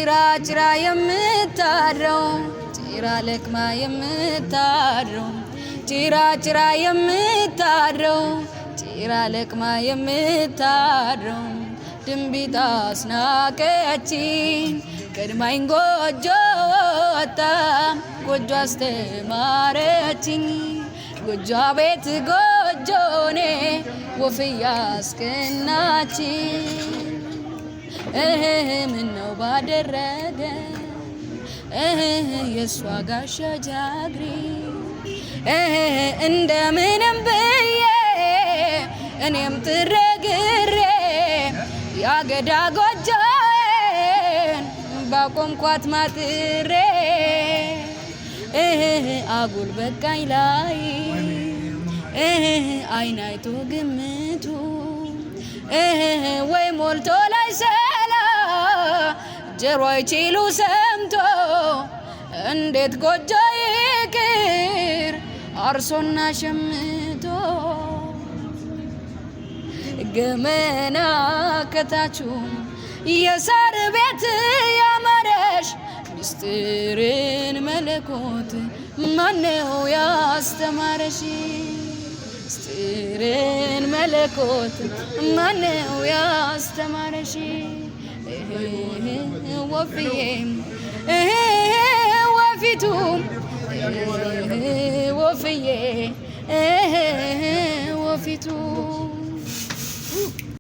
ጭራ የምታድረው ጭራ ለቅማ የምታድረው ጭራ የምታድረው ጭራ ለቅማ የምታድረው ድንቢጥ አስናቀችኝ ቀድማኝ ጎጆ ወጣ ጎጆ አስተማረችኝ ጎጆ ቤት ጎጆኔ ወፍ ያስቀናችኝ ምነው ባደረገ የሷ ጋሻ ጃግሪ እንደምንም ብዬ እኔም ትረግሬ ያገዳ ጎጆዬን ባቆምኳት ማጥሬ አጉል በቃኝ ላይ አይን አይቶ ግምቱ ወይ ሞልቶ ላይ ሰላ ጀሮ አይችሉ ሰምቶ እንዴት ጎጆ ይቅር አርሶና ሸምቶ ገመና ከታቹ የሳር ቤት ያማረሽ ምስጢርን መለኮት ማነው ያስተማረሽ ምስጢርን መለኮት ማነው ያስተማረሽ ወፍዬ ወፊቱ ወፍዬ ወፊቱ